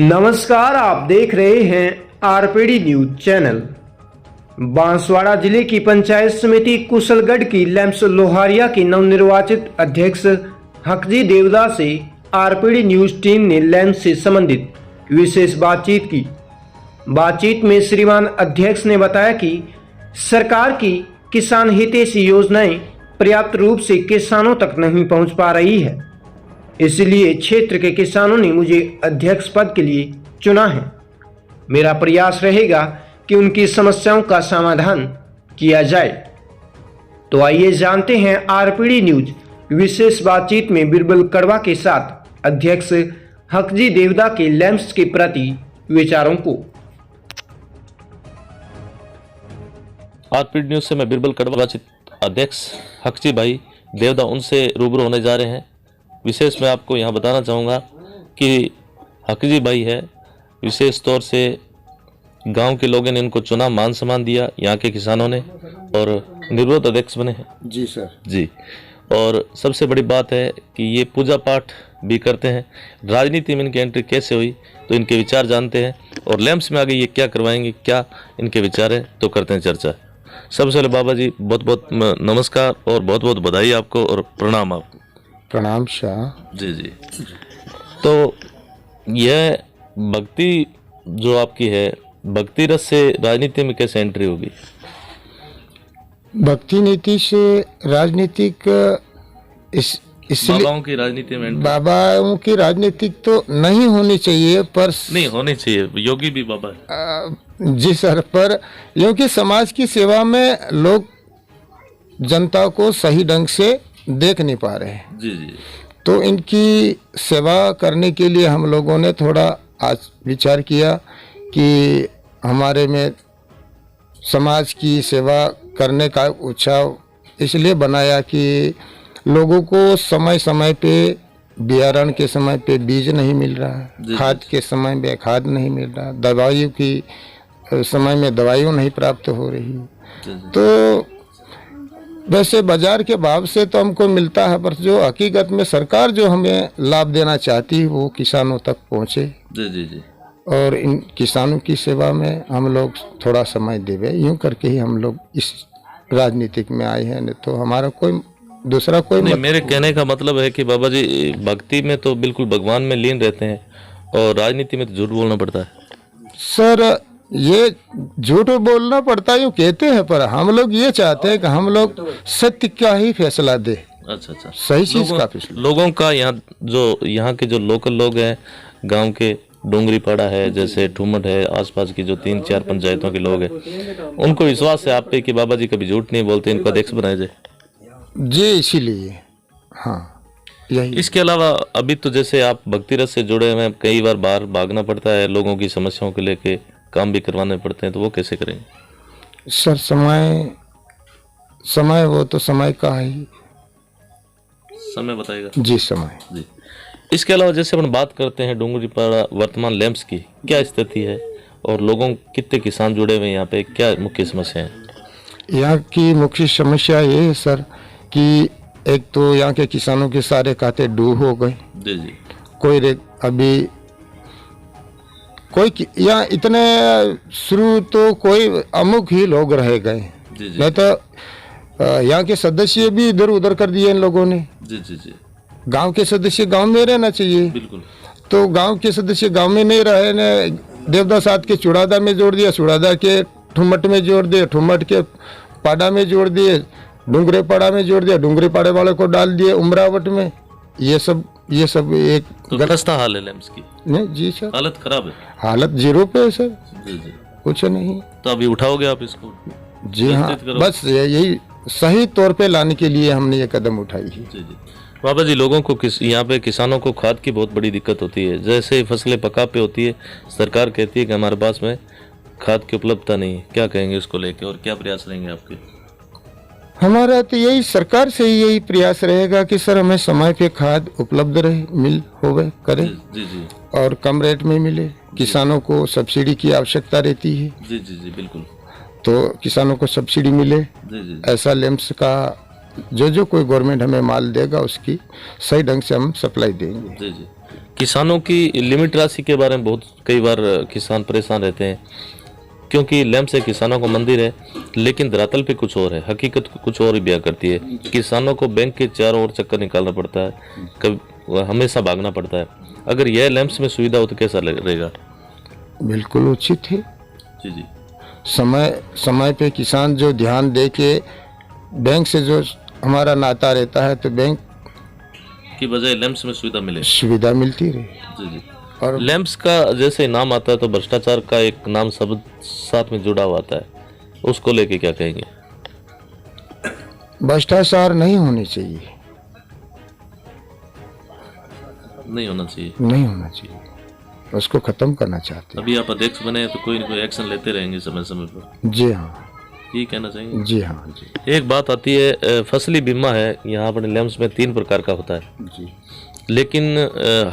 नमस्कार, आप देख रहे हैं आरपीडी न्यूज चैनल। बांसवाड़ा जिले की पंचायत समिति कुशलगढ़ की लैम्स लोहारिया की नवनिर्वाचित अध्यक्ष हकजी देवदास से आरपीडी न्यूज टीम ने लैम्स से संबंधित विशेष बातचीत की। बातचीत में श्रीमान अध्यक्ष ने बताया कि सरकार की किसान हितैषी योजनाएं पर्याप्त रूप से किसानों तक नहीं पहुंच पा रही है, इसलिए क्षेत्र के किसानों ने मुझे अध्यक्ष पद के लिए चुना है। मेरा प्रयास रहेगा कि उनकी समस्याओं का समाधान किया जाए। तो आइए जानते हैं आरपीडी न्यूज विशेष बातचीत में बिरबल कड़वा के साथ अध्यक्ष हकजी देवदा के लैम्स के प्रति विचारों को। आरपीडी न्यूज से मैं बिरबल कड़वा अध्यक्ष हकजी भाई देवदा उनसे रूबरू होने जा रहे हैं। विशेष मैं आपको यहाँ बताना चाहूँगा कि हकजी भाई है, विशेष तौर से गांव के लोगों ने इनको चुना, मान सम्मान दिया यहाँ के किसानों ने और निर्विरोध अध्यक्ष बने हैं। जी सर जी। और सबसे बड़ी बात है कि ये पूजा पाठ भी करते हैं। राजनीति में इनकी एंट्री कैसे हुई तो इनके विचार जानते हैं और लैम्स में आगे ये क्या करवाएंगे, क्या इनके विचार है, तो करते हैं चर्चा। सबसे पहले बाबा जी बहुत बहुत नमस्कार और बहुत बहुत बधाई आपको और प्रणाम आपको। प्रणाम शाह जी जी। तो यह भक्ति जो आपकी है, भक्ति रस से राजनीति में कैसे एंट्री होगी? भक्ति नीति से राजनीतिक इसलिए बाबाओं की राजनीति में एंट्री? बाबाओं की राजनीतिक तो नहीं होनी चाहिए, पर नहीं होनी चाहिए, योगी भी बाबा है। जी सर, पर क्योंकि समाज की सेवा में लोग जनता को सही ढंग से देख नहीं पा रहे हैं। जी जी। तो इनकी सेवा करने के लिए हम लोगों ने थोड़ा आज विचार किया कि हमारे में समाज की सेवा करने का उत्साह इसलिए बनाया कि लोगों को समय समय पे बियारण के समय पे बीज नहीं मिल रहा है, खाद के समय में खाद नहीं मिल रहा, दवाइयों की समय में दवाइयों नहीं प्राप्त हो रही। तो वैसे बाजार के भाव से तो हमको मिलता है, पर जो हकीकत में सरकार जो हमें लाभ देना चाहती है वो किसानों तक पहुँचे। जी जी जी। और इन किसानों की सेवा में हम लोग थोड़ा समय देवे, यूं करके ही हम लोग इस राजनीतिक में आए हैं। नहीं तो हमारा कोई दूसरा कोई नहीं, मेरे कहने का मतलब है कि बाबा जी भक्ति में तो बिल्कुल भगवान में लीन रहते हैं और राजनीति में तो झूठ बोलना पड़ता है। सर ये झूठ बोलना पड़ता है यूँ कहते हैं, पर हम लोग ये चाहते हैं कि हम लोग सत्य का ही फैसला दे। अच्छा अच्छा। सही चीज का फैसला। लोगों का यहाँ के जो लोकल लोग हैं, गांव के डोंगरी पाड़ा है, जैसे ठुमट है, आसपास की जो 3-4 पंचायतों के लोग हैं, उनको विश्वास है आप पे कि बाबा जी कभी झूठ नहीं बोलते, इनको अध्यक्ष बनाया जाए। जी, इसीलिए हाँ यही। इसके अलावा अभी तो जैसे आप भक्ति रस से जुड़े हुए हैं, कई बार बाहर भागना पड़ता है, लोगों की समस्याओं को लेके काम भी करवाने पड़ते हैं, तो वो कैसे करेंगे? सर समय वो तो समय का ही समय बताएगा। जी समय जी। इसके अलावा जैसे अपन बात करते हैं डूंगरीपाड़ा वर्तमान लैम्स की क्या स्थिति है और लोगों कितने किसान जुड़े हुए हैं यहाँ पे, क्या मुख्य समस्या है? यहाँ की मुख्य समस्या ये है सर कि एक तो यहाँ के किसानों के सारे खाते डूब हो गए। जी जी। अभी कोई यहाँ इतने शुरू तो कोई अमुक ही लोग रह गए, नहीं तो यहाँ के सदस्य भी इधर उधर कर दिए इन लोगों ने। जी जी जी। गांव के सदस्य गांव में रहना चाहिए। बिल्कुल। तो गांव के सदस्य गांव में नहीं रहे ने, देवदास साथ के चुड़ादा में जोड़ दिया, चुड़ादा के ठुमट में जोड़ दिए, ठुमट के पाड़ा में जोड़ दिए, डूंगरे पाड़ा में जोड़ दिया, डूंगरे पाड़े वाले को डाल दिए उमरावट में। ये सब एक तो खस्ता हाल है लैम्स की। नहीं जी सर, हालत खराब है। हालत जीरो पे है सर। जी जी। कुछ नहीं। तो अभी उठाओगे आप इसको? जी हाँ, बस यही सही तौर पे लाने के लिए हमने ये कदम उठाई है। जी जी। बाबा जी लोगों को यहाँ पे किसानों को खाद की बहुत बड़ी दिक्कत होती है। जैसे फसलें पका पे होती है, सरकार कहती है कि हमारे पास में खाद की उपलब्धता नहीं है, क्या कहेंगे इसको लेके और क्या प्रयास रहेंगे आपके? हमारा तो यही सरकार से ही यही प्रयास रहेगा कि सर हमें समय पे खाद उपलब्ध रहे, मिल होवे करे। जी जी। और कम रेट में मिले। किसानों को सब्सिडी की आवश्यकता रहती है। जी जी जी बिल्कुल। तो किसानों को सब्सिडी मिले। जी जी। ऐसा लैम्स का जो कोई गवर्नमेंट हमें माल देगा उसकी सही ढंग से हम सप्लाई देंगे। जी जी। किसानों की लिमिट राशि के बारे में बहुत कई बार किसान परेशान रहते हैं, क्योंकि लैम्स एक किसानों का मंदिर है, लेकिन धरातल पे कुछ और है, हकीकत कुछ और ही बयां करती है। किसानों को बैंक के चारों ओर चक्कर निकालना पड़ता है, कभी हमेशा भागना पड़ता है। अगर यह लैम्प्स में सुविधा हो तो कैसा रहेगा? बिल्कुल उचित है। जी जी। समय पे किसान जो ध्यान दे के बैंक से जो हमारा नाता रहता है, तो बैंक की बजाय लैम्प्स में सुविधा मिले, सुविधा मिलती रहे। जी जी। और लैम्प्स का जैसे नाम आता है तो भ्रष्टाचार का एक नाम शब्द साथ में जुड़ा हुआ आता है, उसको लेके क्या कहेंगे? भ्रष्टाचार नहीं होनी चाहिए, नहीं होना चाहिए, नहीं होना चाहिए, उसको खत्म करना चाहते हैं। अभी आप अध्यक्ष बने हैं तो कोई ना कोई एक्शन लेते रहेंगे समय समय पर, जी हाँ, ये कहना चाहिए। जी हाँ जी। एक बात आती है, फसली बीमा है यहाँ अपने लैम्प्स में 3 प्रकार का होता है जी, लेकिन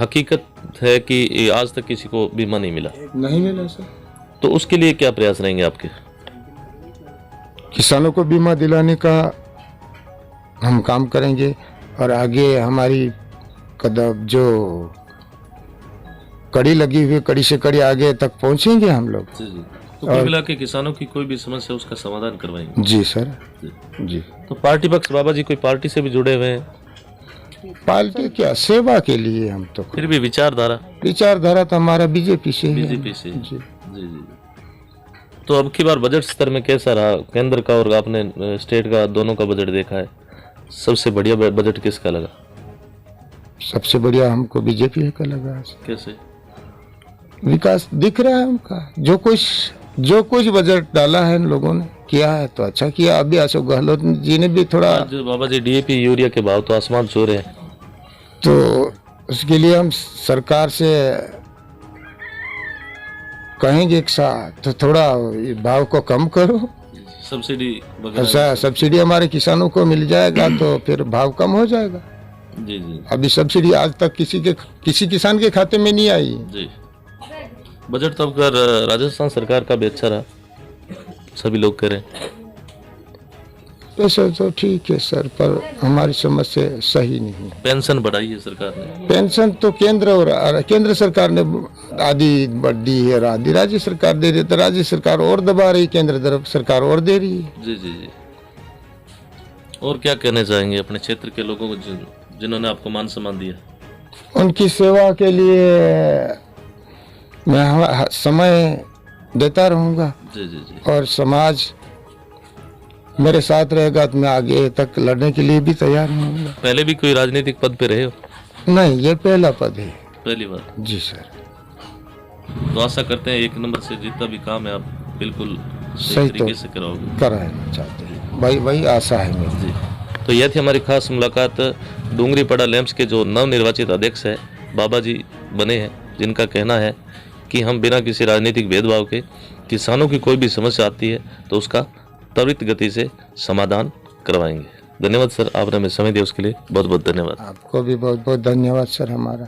हकीकत है कि आज तक किसी को बीमा नहीं मिला। नहीं मिला सर। तो उसके लिए क्या प्रयास रहेंगे आपके? किसानों को बीमा दिलाने का हम काम करेंगे, और आगे हमारी कदम जो कड़ी लगी हुई, कड़ी से कड़ी आगे तक पहुंचेंगे हम लोग। जी जी। तो कुल मिला के किसानों की कोई भी समस्या उसका समाधान करवाएंगे। जी सर, जी। तो पार्टी पक्ष बाबा जी कोई पार्टी से भी जुड़े हुए हैं? पार्टी क्या, सेवा के लिए हम तो। फिर भी विचारधारा तो हमारा बीजेपी से है। बीजेपी से। जी जी जी। तो अब की बार बजट स्तर में कैसा रहा? केंद्र का और आपने स्टेट का दोनों का बजट देखा है, सबसे बढ़िया बजट किसका लगा? सबसे बढ़िया हमको बीजेपी का लगा। कैसे? विकास दिख रहा है उनका, जो कुछ बजट डाला है इन लोगों ने किया है तो अच्छा किया। अभी अशोक गहलोत जी ने भी थोड़ा, जो बाबा जी डीएपी यूरिया के भाव तो आसमान छू रहे हैं, तो उसके लिए हम सरकार से कहेंगे एक साथ, तो थोड़ा भाव को कम करो। सब्सिडी ऐसा सब्सिडी हमारे किसानों को मिल जाएगा तो फिर भाव कम हो जाएगा। जी जी। अभी सब्सिडी आज तक किसी किसान के खाते में नहीं आई। जी। बजट तो अब राजस्थान सरकार का भी अच्छा रहा, सभी लोग कह रहे हैं। ऐसा तो ठीक है सर, पर हमारी समझ से सही नहीं। पेंशन बढ़ाई है सरकार ने। पेंशन तो केंद्र सरकार ने आधी दी है, आधी राज्य सरकार दे रही है, तो राज्य सरकार और दबा रही, केंद्र सरकार और दे रही है। जी जी जी। और क्या कहना चाहेंगे अपने क्षेत्र के लोगों को जिन्होंने आपको मान सम्मान दिया? उनकी सेवा के लिए मैं समय देता रहूंगा। जी जी जी। और समाज मेरे साथ रहेगा तो मैं आगे तक लड़ने के लिए भी तैयार रहूंगा। पहले भी कोई राजनीतिक पद पे रहे हो? नहीं, ये पहला पद है। पहली बार? जी सर। तो आशा करते हैं 1 नंबर से जितना भी काम है आप बिल्कुल सही तरीके से कराओगे। कराना चाहते हैं, वही आशा है मेरी। जी। तो यह थी हमारी खास मुलाकात डूंगरीपड़ा लैम्प्स के जो नवनिर्वाचित अध्यक्ष है बाबा जी बने हैं, जिनका कहना है कि हम बिना किसी राजनीतिक भेदभाव के किसानों की कोई भी समस्या आती है तो उसका त्वरित गति से समाधान करवाएंगे। धन्यवाद सर, आपने हमें समय दिया उसके लिए बहुत बहुत धन्यवाद। आपको भी बहुत बहुत धन्यवाद सर हमारा।